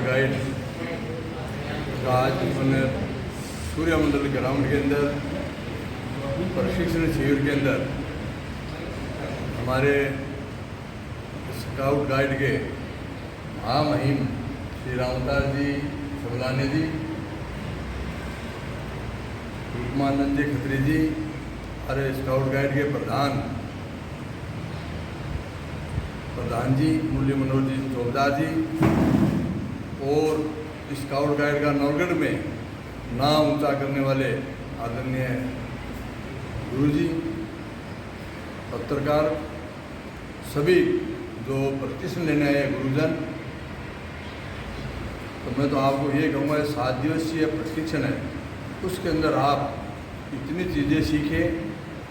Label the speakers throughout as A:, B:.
A: Guide का आज मैंने सूर्य मंडल ग्राउंड के अंदर प्रशिक्षण शिविर के अंदर हमारे स्काउट गाइड के महामहिम श्री रामदास जी सबलाने जी, रूपमानंद जी खत्री जी, अरे स्काउट गाइड के प्रधान जी मुरली मनोहर जी चौबदार जी और स्काउट गाइड का नौगढ़ में नाम ऊंचा करने वाले आदरणीय गुरु जी, पत्रकार, सभी जो प्रशिक्षण लेने आए गुरुजन, तो मैं तो आपको ये कहूँगा 7 दिवसीय प्रशिक्षण है, उसके अंदर आप इतनी चीज़ें सीखें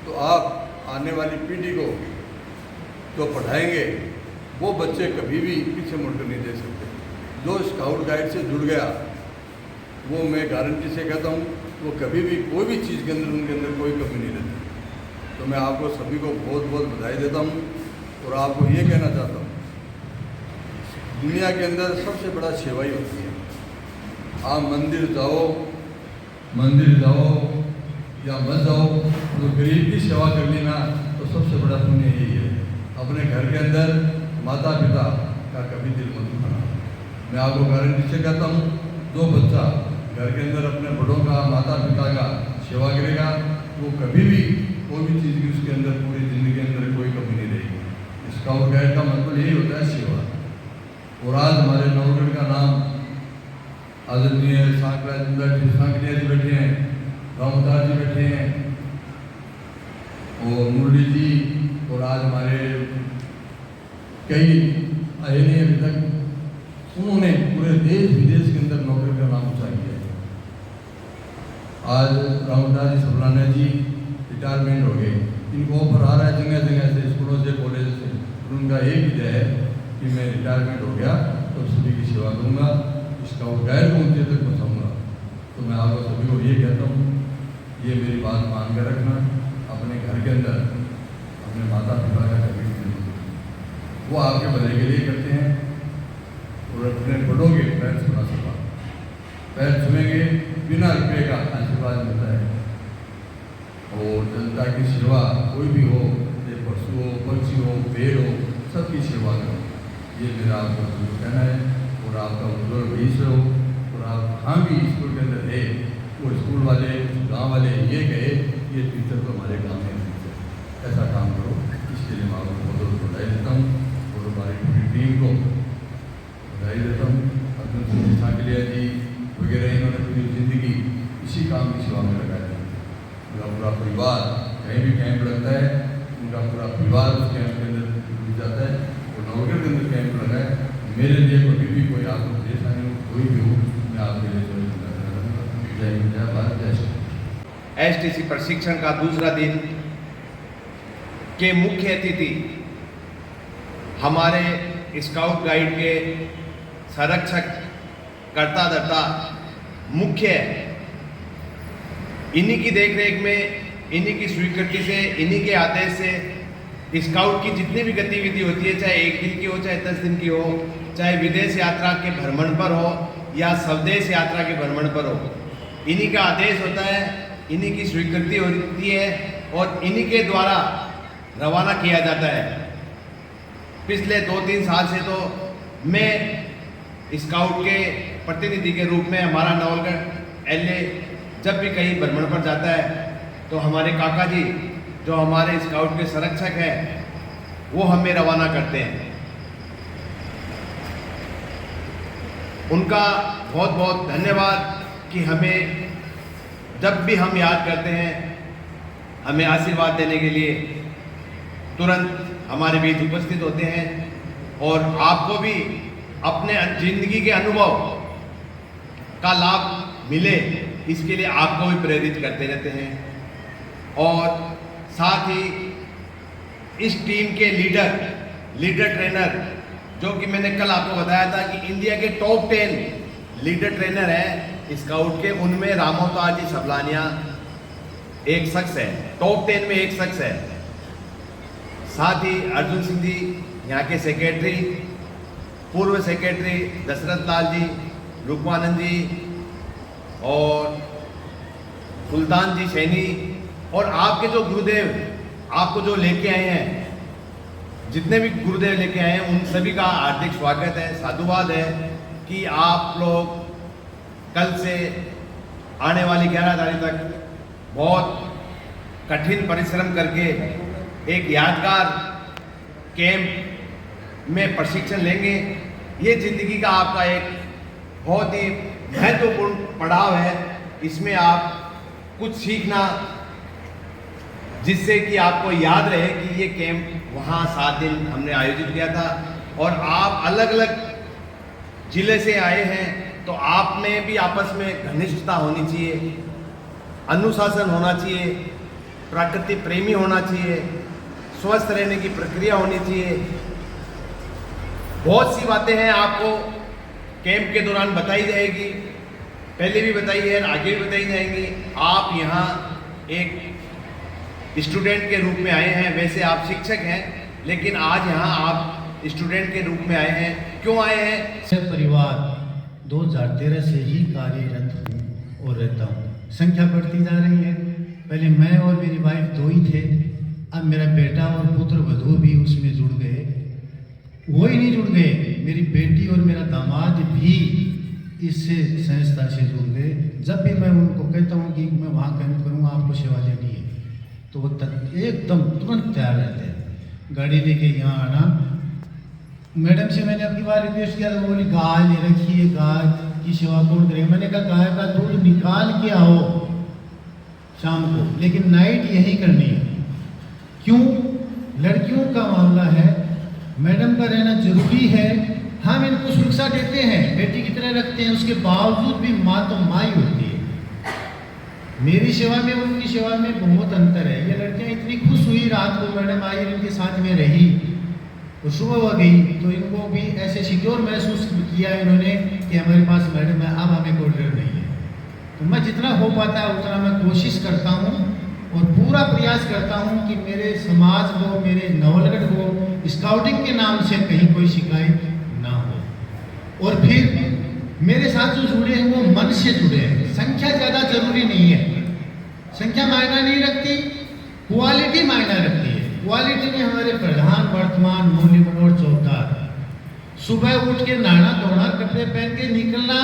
A: तो आप आने वाली पीढ़ी को जो पढ़ाएंगे वो बच्चे कभी भी पीछे मुड़कर नहीं दे सकते। जो स्काउट गाइड से जुड़ गया वो मैं गारंटी से कहता हूँ वो कभी भी कोई भी चीज़ के अंदर उनके अंदर कोई कमी नहीं रहती। तो मैं आपको सभी को बहुत बहुत बधाई देता हूँ और आपको ये कहना चाहता हूँ, दुनिया के अंदर सबसे बड़ा सेवा ही होती है। आप मंदिर जाओ या मत जाओ, तो गरीब की सेवा कर लेना तो सबसे बड़ा पुण्य यही है। अपने घर के अंदर माता पिता का कभी दिल मत दुखाना। मैं आपको गारंटी से कहता हूँ, जो बच्चा घर के अंदर अपने बड़ों का, माता पिता का सेवा करेगा वो कभी भी कोई भी चीज़ की उसके अंदर पूरी ज़िंदगी के अंदर कोई कमी नहीं रहेगी। स्काउट गाइड का मतलब यही होता है, सेवा। और आज हमारे नौगढ़ का नाम आदरणीय सांकलिया जी बैठे हैं, रामदास जी बैठे हैं और मुरली जी, और आज हमारे कई आए नहीं अभी तक, उन्होंने पूरे देश विदेश के अंदर नौकरी का नाम ऊंचा किया है। आज रामदास जी सबलाने जी रिटायरमेंट हो गए, इनको ऑफर आ रहा है जगह जगह से, स्कूलों से, कॉलेज से। उनका एक विजय है कि मैं रिटायरमेंट हो गया तो सभी की सेवा करूँगा, स्काउट गाइड को ऊंचे तक पहुँचाऊँगा। तो मैं आपको सभी को ये कहता हूँ, ये मेरी बात मान कर रखना। अपने घर के अंदर अपने माता पिता का कभी वो आपके भले के लिए करते हैं और अपने बड़ों के पैर छूना सका, पैर छूएंगे बिना रुपये का आशीर्वाद मिलता है। और जनता की सेवा कोई भी हो, ये पशु हो, पक्षी हो, पेड़ हो, सबकी सेवा करो, ये मेरा आपको कहना है। और आपका उज्जवल भविष्य हो। और आप जहाँ भी स्कूल के अंदर है, वो स्कूल वाले, गांव वाले ये कहे ये टीचर तो हमारे गाँव में नहीं, ऐसा काम करो। इसके लिए मैं आपको बहुत बहुत बधाई देता हूँ और हमारी पूरी टीम को बधाई देता हूँ। अर्जुन सिंह सांकलिया जी वगैरह, इन्होंने पूरी ज़िंदगी इसी काम की सेवा में लगाया है। उनका पूरा परिवार, कहीं भी कैंप लगता है उनका पूरा परिवार उस कैंप के अंदर जुड़ जाता है। और नौगढ़ के अंदर कैंप लगा है, मेरे लिए कभी भी कोई आपको परेशानी हो, कोई भी हो, मैं आपके लिए जय हिंद, जय भारत, जय श्री।
B: एसटीसी प्रशिक्षण का दूसरा दिन के मुख्य अतिथि हमारे स्काउट गाइड के संरक्षक, कर्ता धर्ता, मुख्य, इन्हीं की देखरेख में, इन्हीं की स्वीकृति से, इन्हीं के आदेश से स्काउट की जितनी भी गतिविधि होती है, चाहे 1 दिन की हो, चाहे 10 दिन की हो, चाहे विदेश यात्रा के भ्रमण पर हो या स्वदेश यात्रा के भ्रमण पर हो, इन्हीं का आदेश होता है, इन्हीं की स्वीकृति होती है और इन्हीं के द्वारा रवाना किया जाता है। पिछले 2-3 साल से तो मैं स्काउट के प्रतिनिधि के रूप में, हमारा नवलगढ़ एलए जब भी कहीं भ्रमण पर जाता है तो हमारे काका जी जो हमारे स्काउट के संरक्षक हैं वो हमें रवाना करते हैं। उनका बहुत बहुत धन्यवाद कि हमें जब भी हम याद करते हैं, हमें आशीर्वाद देने के लिए तुरंत हमारे बीच उपस्थित होते हैं और आपको भी अपने जिंदगी के अनुभव का लाभ मिले, इसके लिए आपको भी प्रेरित करते रहते हैं। और साथ ही इस टीम के लीडर ट्रेनर, जो कि मैंने कल आपको बताया था कि इंडिया के टॉप 10 लीडर ट्रेनर हैं स्काउट के, उनमें रामोताज जी सबलानिया एक शख्स है, टॉप 10 में एक शख्स है। साथ ही अर्जुन सिंह जी यहाँ के सेक्रेटरी, पूर्व सेक्रेटरी दशरथ लाल जी, रुकमानंद जी और सुल्तान जी सैनी और आपके जो गुरुदेव आपको जो लेके आए हैं, जितने भी गुरुदेव लेके आए हैं, उन सभी का हार्दिक स्वागत है, साधुवाद है कि आप लोग कल से आने वाली 11 तारीख तक बहुत कठिन परिश्रम करके एक यादगार कैंप में प्रशिक्षण लेंगे। ये ज़िंदगी का आपका एक बहुत ही महत्वपूर्ण पड़ाव है। इसमें आप कुछ सीखना जिससे कि आपको याद रहे कि ये कैंप वहाँ 7 दिन हमने आयोजित किया था और आप अलग अलग जिले से आए हैं, तो आप में भी आपस में घनिष्ठता होनी चाहिए, अनुशासन होना चाहिए, प्रकृति प्रेमी होना चाहिए, स्वस्थ रहने की प्रक्रिया होनी चाहिए। बहुत सी बातें हैं आपको कैंप के दौरान बताई जाएगी, पहले भी बताई है, आगे भी बताई जाएंगी। आप यहाँ एक स्टूडेंट के रूप में आए हैं, वैसे आप शिक्षक हैं, लेकिन आज यहाँ आप स्टूडेंट के रूप में आए हैं। क्यों आए हैं?
C: से परिवार 2013 से ही कार्यरत हूँ और रहता हूँ। संख्या बढ़ती जा रही है। पहले मैं और मेरी वाइफ 2 ही थे, अब मेरा बेटा और पुत्र वधू भी उसमें जुड़ गए। वो ही नहीं जुड़ गए, मेरी बेटी और मेरा दामाद भी इससे संस्था से जुड़ गए। जब भी मैं उनको कहता हूँ कि मैं वहाँ कैंप करूँगा, आपको सेवा देनी है, तो वो एकदम तुरंत तैयार रहते हैं। गाड़ी लेके यहाँ आना। मैडम से मैंने अपनी बार रिक्वेस्ट किया, तो बोली गाय ले रखी है, गाय की सेवा कौन करेगा। मैंने कहा गाय का दूध निकाल के आओ शाम को, लेकिन नाइट यही करनी है। क्यों? लड़कियों का मामला है, मैडम का रहना जरूरी है। हम इनको सुरक्षा देते हैं, बेटी की तरह रखते हैं, उसके बावजूद भी माँ तो माँ ही होती है। मेरी सेवा में उनकी सेवा में बहुत अंतर है। ये लड़कियाँ इतनी खुश हुई, रात को मैडम आई और इनके साथ में रही और सुबह हो गई, तो इनको भी ऐसे सिक्योर महसूस किया इन्होंने कि हमारे पास मैडम है, अब हमें कोई डर नहीं है। तो मैं जितना हो पाता है उतना मैं कोशिश करता हूँ और पूरा प्रयास करता हूँ कि मेरे समाज को, मेरे नवलगढ़ को स्काउटिंग के नाम से कहीं कोई शिकायत ना हो। और फिर मेरे साथ जो जुड़े हैं वो मन से जुड़े हैं। संख्या ज़्यादा जरूरी नहीं है, संख्या मायना नहीं रखती, क्वालिटी मायना रखती है। क्वालिटी में हमारे प्रधान वर्तमान मूल्य मनोहर चौकीदार, सुबह उठ के नहाना धोना, कपड़े पहन के निकलना,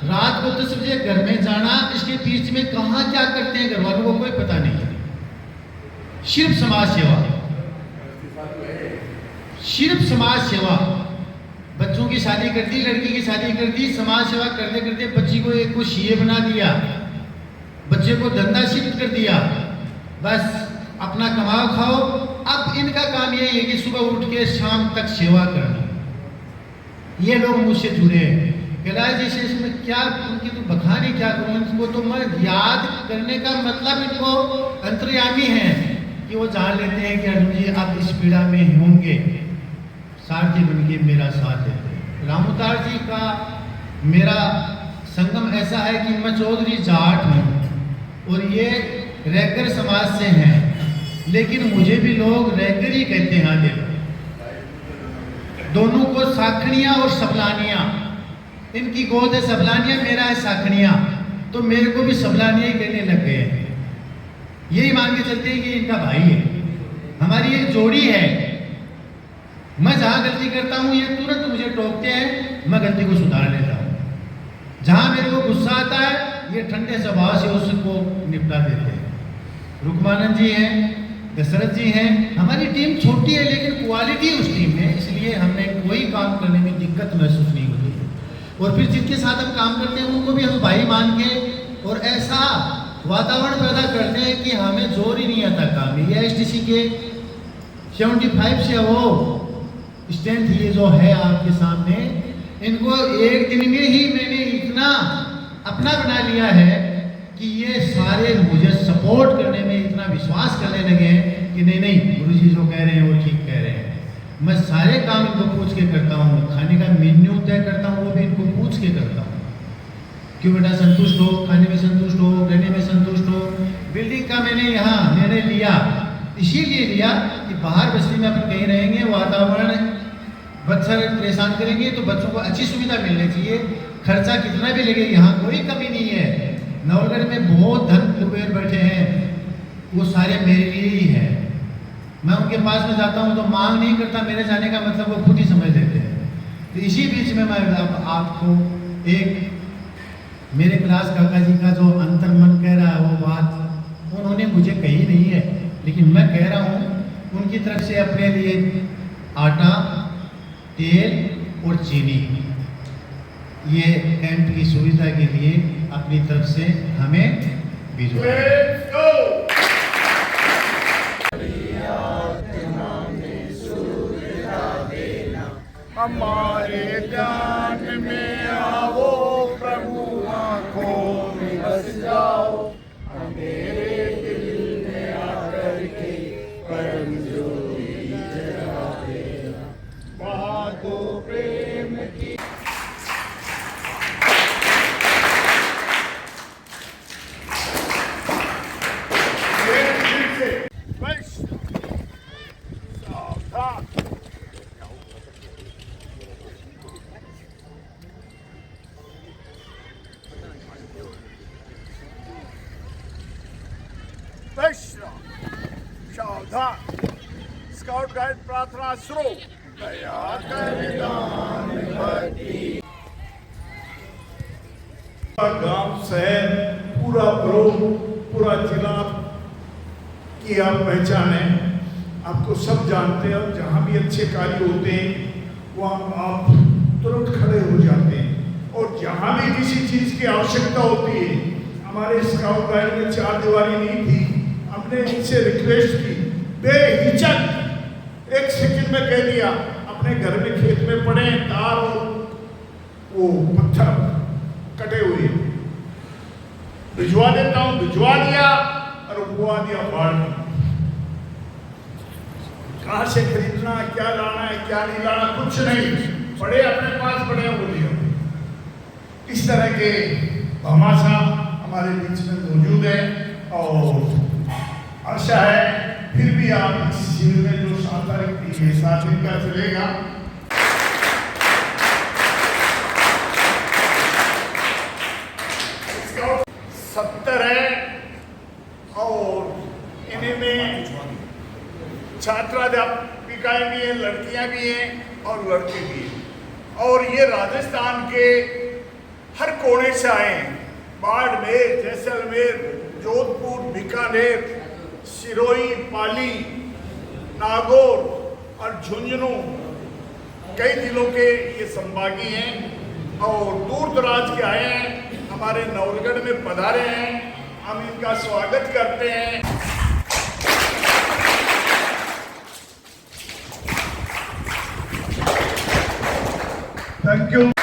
C: रात को 10 बजे घर में जाना, इसके बीच में कहाँ क्या करते हैं घर वालों को कोई पता नहीं है। सिर्फ समाज सेवा, सिर्फ समाज सेवा। बच्चों की शादी कर दी, लड़की की शादी कर दी, समाज सेवा करते करते बच्ची को एक को सीए बना दिया, बच्चे को धंधा शिफ्ट कर दिया, बस अपना कमाओ खाओ। अब इनका काम यही है कि सुबह उठ के शाम तक सेवा करना। ये लोग मुझसे जुड़े हैं। कैलाश जी से इसमें क्या उनकी तो बखानी क्या करूँ, इनको तो मैं याद करने का मतलब इनको अंतर्यामी है कि वो जान लेते हैं कि अर्जुन जी अब इस पीड़ा में होंगे, सारथी बन के मेरा साथ देते। रामोतार जी का मेरा संगम ऐसा है कि मैं चौधरी जाट हूँ और ये रैगर समाज से हैं, लेकिन मुझे भी लोग रैगर ही कहते हैं। आगे दोनों को साखड़ियाँ और सबलानियाँ, इनकी गोद है सबलानियाँ, मेरा है साखड़ियाँ, तो मेरे को भी सबलानियाँ ही कहने लग गए हैं। यही मान के चलते हैं कि इनका भाई है, हमारी एक जोड़ी है। मैं जहाँ गलती करता हूँ ये तुरंत मुझे टोकते हैं, मैं गलती को सुधार लेता हूँ। जहाँ मेरे को गुस्सा आता है ये ठंडे स्वभाव से उसको निपटा देते हैं। रुकमानंद जी हैं, दशरथ जी हैं। हमारी टीम छोटी है लेकिन क्वालिटी उस टीम में, इसलिए हमें कोई काम करने में दिक्कत महसूस नहीं होती है। और फिर जिनके साथ हम काम करते हैं उनको भी हम भाई मान के और ऐसा वातावरण पैदा करते हैं कि हमें जोर ही नहीं आता काम में। ये एसटीसी के 75 से वो स्ट्रेंथ ये जो है आपके सामने, इनको एक दिन में ही मैंने इतना अपना बना लिया है कि ये सारे मुझे सपोर्ट करने में इतना विश्वास करने लगे हैं कि नहीं नहीं गुरुजी जो कह रहे हैं वो ठीक कह रहे हैं। मैं सारे काम इनको पूछ के करता हूँ, खाने का मेन्यू तय करता हूँ वो भी इनको पूछ के करता हूँ। क्यों बेटा संतुष्ट हो, खाने में संतुष्ट हो, रहने में संतुष्ट हो। बिल्डिंग का मैंने यहाँ निर्णय लिया, इसीलिए लिया कि बाहर बस्ती में अपन कहीं रहेंगे, वातावरण बच्चा परेशान करेंगे तो बच्चों को अच्छी सुविधा मिलनी चाहिए। खर्चा कितना भी लगे, यहाँ कोई कमी नहीं है। नवलगढ़ में बहुत धन कुबेर बैठे हैं, वो सारे मेरे लिए ही है। मैं उनके पास में जाता हूँ तो मांग नहीं करता, मेरे जाने का मतलब वो खुद ही समझ लेते हैं। तो इसी बीच में मैं आपको एक मेरे क्लास काका जी का जो अंतर्मन कह रहा है वो बात उन्होंने मुझे कही नहीं है, लेकिन मैं कह रहा हूँ उनकी तरफ से अपने लिए आटा, तेल और चीनी ये कैंप की सुविधा के लिए अपनी तरफ से हमें भिजवाएं।
D: हमारे ध्यान में आओ प्रभु, आँखों में बस जाओ, मेरे दिल में आकर के परम ज्योति जला देना, बहा दो प्रेम की। सावधान, स्काउट गाइड प्रार्थना शुरू। दया कर दान भक्ति। गांव शहर पूरा ब्लॉक पूरा जिला की आप पहचान है, आपको सब जानते हैं। और जहाँ भी अच्छे कार्य होते हैं वहाँ आप तुरंत खड़े हो जाते हैं। और जहाँ भी किसी चीज़ की आवश्यकता होती है, हमारे स्काउट गाइड में 4 दीवारी नहीं थी, हमने इनसे रिक्वेस्ट की, बेहिचक 1 सेकंड में कह दिया अपने घर में खेत में पड़े तार और वो पत्थर कटे हुए भिजवा देता हूँ, भिजवा दिया और उगवा दिया बाढ़ में। कहाँ से खरीदना, क्या लाना है, क्या नहीं लाना, कुछ नहीं, पड़े अपने पास पड़े वो लिया। इस तरह के भामाशाह हमारे बीच में मौजूद है और आशा है फिर भी आप इस शिविर में जो 7 तारीख 7 दिन का चलेगा, इसका 70 है और इनमें छात्राध्यापिकाएं भी हैं, लड़कियां भी हैं और लड़के भी हैं। और ये राजस्थान के हर कोने से आए हैं, बाड़मेर, जैसलमेर, जोधपुर, बीकानेर, सिरोही, पाली, नागौर और झुंझुनू, कई जिलों के ये संभागी हैं और दूर दराज के आए हैं, हमारे नवलगढ़ में पधारे हैं। हम इनका स्वागत करते हैं। Thank you.